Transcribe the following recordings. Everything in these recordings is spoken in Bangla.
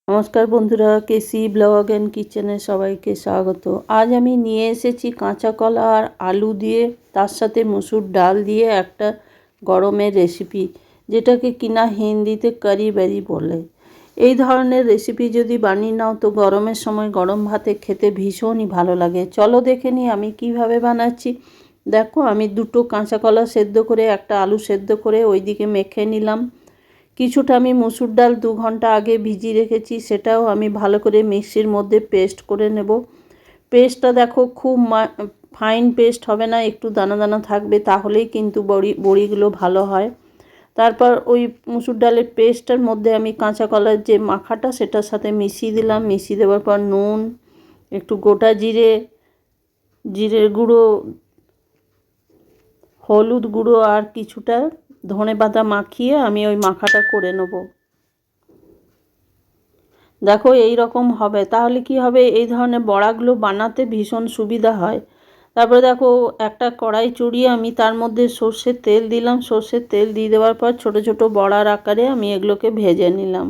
নমস্কার বন্ধুরা, কেসি ব্লগ অ্যান্ড কিচেনে সবাইকে স্বাগত। আজ আমি নিয়ে এসেছি কাঁচা কলা আর আলু দিয়ে, তার সাথে মসুর ডাল দিয়ে একটা গরমের রেসিপি, যেটাকে কিনা হিন্দিতে কারি বেরি বলে। এই ধরনের রেসিপি যদি বানিয়ে নাও তো গরমের সময় গরম ভাতে খেতে ভীষণই ভালো লাগে। চলো দেখে নিই আমি কিভাবে বানাচ্ছি। দেখো, আমি দুটো কাঁচা কলা সেদ্ধ করে একটা আলু সেদ্ধ করে ওইদিকে মেখে নিলাম। কিছুটা আমি মসুর ডাল 2 ঘন্টা আগে ভিজিয়ে রেখেছি, সেটাও আমি ভালো করে মিক্সির মধ্যে পেস্ট করে নেব। পেস্টটা দেখো খুব ফাইন পেস্ট হবে না, একটু দানা দানা থাকবে, তাহলেই কিন্তু বড়িগুলো ভালো হয়। তারপর ওই মসুর ডালের পেস্টের মধ্যে আমি কাঁচা কলার যে মাখাটা সেটার সাথে মিশিয়ে দিলাম। মিশিয়ে দেওয়ার পর নুন, একটু গোটা জিরের গুঁড়ো, হলুদ গুঁড়ো আর কিছুটা ধনেপাতা মাখিয়ে আমি ওই মাখাটা করে নেব। দেখো এই রকম হবে, তাহলে কি হবে, এই ধরনের বড়াগুলো বানাতে ভীষণ সুবিধা হয়। তারপরে দেখো একটা কড়াই চড়িয়ে আমি তার মধ্যে সর্ষের তেল দিলাম। সর্ষের তেল দিয়ে দেওয়ার পর ছোট ছোট বড়ার আকারে আমি এগুলোকে ভেজে নিলাম।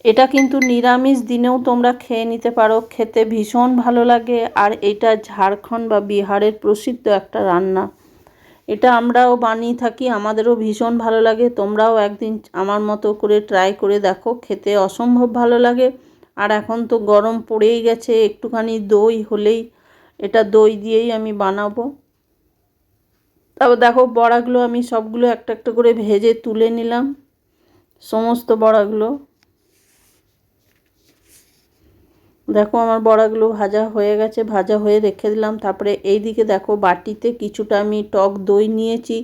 এটা কিন্তু নিরামিষ দিনেও তোমরা খেয়ে নিতে পারো, খেতে ভীষণ ভালো লাগে। আর এটা ঝাড়খণ্ড বা বিহারের প্রসিদ্ধ একটা রান্না। এটা আমরাও বানিয়ে থাকি, আমাদেরও ভীষণ ভালো লাগে। তোমরাও একদিন আমার মতো করে ট্রাই করে দেখো, খেতে অসম্ভব ভালো লাগে। আর এখন তো গরম পড়েই গেছে, একটুখানি দই হলেই, এটা দই দিয়েই আমি বানাবো। তারপর দেখো বড়াগুলো আমি সবগুলো একটা একটা করে ভেজে তুলে নিলাম, সমস্ত বড়াগুলো। দেখো আমার বড়াগুলো ভাজা হয়ে গেছে, ভাজা হয়ে রেখে দিলাম। তারপরে এই দিকে দেখো বাটিতে কিছুটা আমি টক দই নিয়েছি।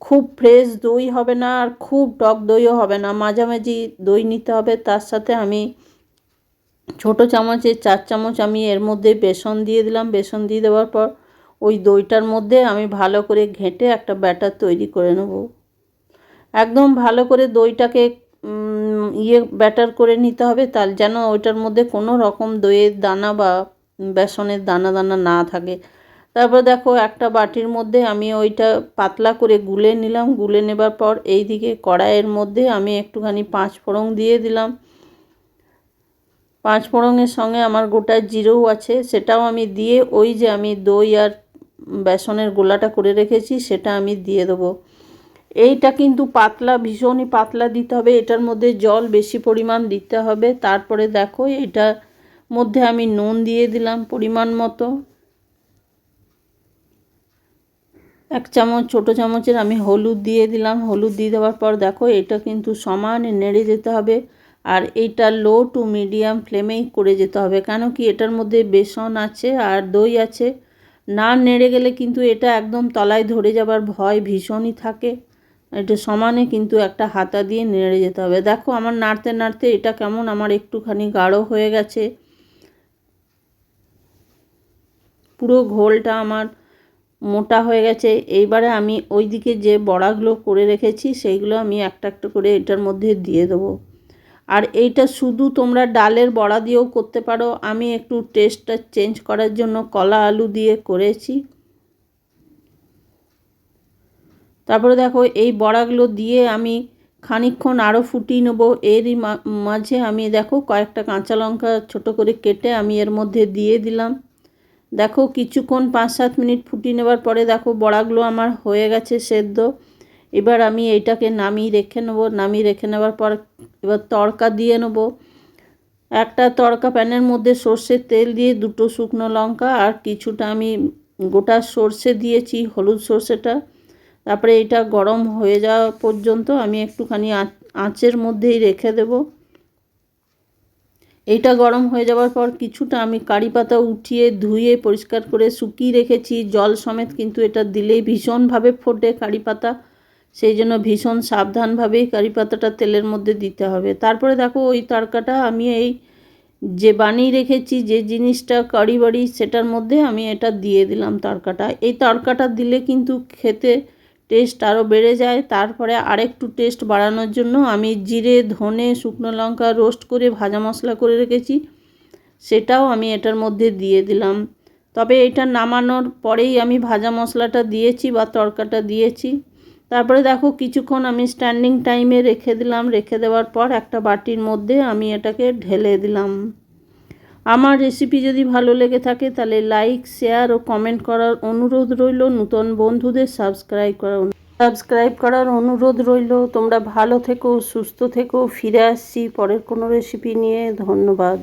খুব ফ্রেশ দই হবে না আর খুব টক দইও হবে না, মাঝামাঝি দই নিতে হবে। তার সাথে আমি ছোট চামচে 4 চামচ আমি এর মধ্যে বেসন দিয়ে দিলাম। বেসন দিয়ে দেওয়ার পর ওই দইটার মধ্যে আমি ভালো করে ঘেঁটে একটা ব্যাটার তৈরি করে নেব। একদম ভালো করে দইটাকে ব্যাটার করে নিতে হবে, তার যেন ওইটার মধ্যে কোনো রকম দইয়ের দানা বা বেসনের দানা দানা না থাকে। তারপর দেখো একটা বাটির মধ্যে আমি ওইটা পাতলা করে গুলে নিলাম। গুলে নেবার পর এই দিকে কড়াইয়ের মধ্যে আমি একটুখানি 5 ফোড়ন দিয়ে দিলাম। 5 ফোড়নের সঙ্গে আমার গোটা জিরেও আছে, সেটাও আমি দিয়ে ওই যে আমি দই আর বেসনের গোলাটা করে রেখেছি সেটা আমি দিয়ে দেবো। এইটা কিন্তু পাতলা, ভীষণই পাতলা দিতে হবে, এটার মধ্যে জল বেশি পরিমাণ দিতে হবে। তারপরে দেখো এটার মধ্যে আমি নুন দিয়ে দিলাম পরিমাণ মতো। 1 চামচ ছোটো চামচের আমি হলুদ দিয়ে দিলাম। হলুদ দিয়ে দেওয়ার পর দেখো এটা কিন্তু সমানে নেড়ে যেতে হবে। আর এইটা লো টু মিডিয়াম ফ্লেমেই করে যেতে হবে, কেন কি এটার মধ্যে বেসন আছে আর দই আছে। না নেড়ে গেলে কিন্তু এটা একদম তলায় ধরে যাবার ভয় ভীষণই থাকে। এটা সমানে কিন্তু একটা হাতা দিয়ে নেড়ে যেতে হবে। দেখো আমার নাড়তে নাড়তে এটা কেমন আমার একটুখানি গাঢ় হয়ে গেছে, পুরো ঘোলটা আমার মোটা হয়ে গেছে। এইবারে আমি ওই দিকে যে বড়াগুলো করে রেখেছি সেইগুলো আমি একটা একটা করে এটার মধ্যে দিয়ে দেবো। আর এইটা শুধু তোমরা ডালের বড়া দিয়েও করতে পারো, আমি একটু টেস্টটা চেঞ্জ করার জন্য কলা আলু দিয়ে করেছি। তারপরে দেখো এই বড়াগুলো দিয়ে আমি খানিকক্ষণ আরও ফুটিয়ে নেব। এরই মাঝে আমি দেখো কয়েকটা কাঁচা লঙ্কা ছোটো করে কেটে আমি এর মধ্যে দিয়ে দিলাম। দেখো কিছুক্ষণ 5-7 মিনিট ফুটিয়ে নেবার পরে দেখো বড়াগুলো আমার হয়ে গেছে সেদ্ধ। এবার আমি এইটাকে নামিয়ে রেখে নেব। নামিয়ে রেখে নেবার পর এবার তড়কা দিয়ে নেব। একটা তড়কা প্যানের মধ্যে সর্ষের তেল দিয়ে 2টো শুকনো লঙ্কা আর কিছুটা আমি গোটা সর্ষে দিয়েছি, হলুদ সর্ষেটা। তারপরে এটা গরম হয়ে যাওয়া পর্যন্ত আমি একটুখানি আঁচের মধ্যেই রেখে দেব। এইটা গরম হয়ে যাওয়ার পর কিছুটা আমি কারি পাতা উঠিয়ে ধুয়ে পরিষ্কার করে শুকিয়ে রেখেছি জল সমেত, কিন্তু এটা দিলেই ভীষণভাবে ফোটে কারি পাতা, সেই জন্য ভীষণ সাবধানভাবেই কারি পাতাটা তেলের মধ্যে দিতে হবে। তারপরে দেখো ওই তরকাটা আমি এই যে বানিয়ে রেখেছি যে জিনিসটা কারি বাড়ি সেটার মধ্যে আমি এটা দিয়ে দিলাম তরকাটা। এই তরকাটা দিলে কিন্তু খেতে টেস্ট আরও বেড়ে যায়। তারপরে আরেকটু টেস্ট বাড়ানোর জন্য আমি জিরে, ধনে, শুকনো লঙ্কা রোস্ট করে ভাজা মশলা করে রেখেছি, সেটাও আমি এটার মধ্যে দিয়ে দিলাম। তবে এটা নামানোর পরেই আমি ভাজা মশলাটা দিয়েছি বা তরকাটা দিয়েছি। তারপরে দেখো কিছুক্ষণ আমি স্ট্যান্ডিং টাইমে রেখে দিলাম। রেখে দেওয়ার পর একটা বাটির মধ্যে আমি এটাকে ঢেলে দিলাম। আমার রেসিপি যদি ভালো লেগে থাকে তাহলে লাইক, শেয়ার ও কমেন্ট করার অনুরোধ রইল। নতুন বন্ধুদের সাবস্ক্রাইব করার অনুরোধ রইল। তোমরা ভালো থেকো, সুস্থ থেকো। ফিরে আসছি পরের কোনো রেসিপি নিয়ে। ধন্যবাদ।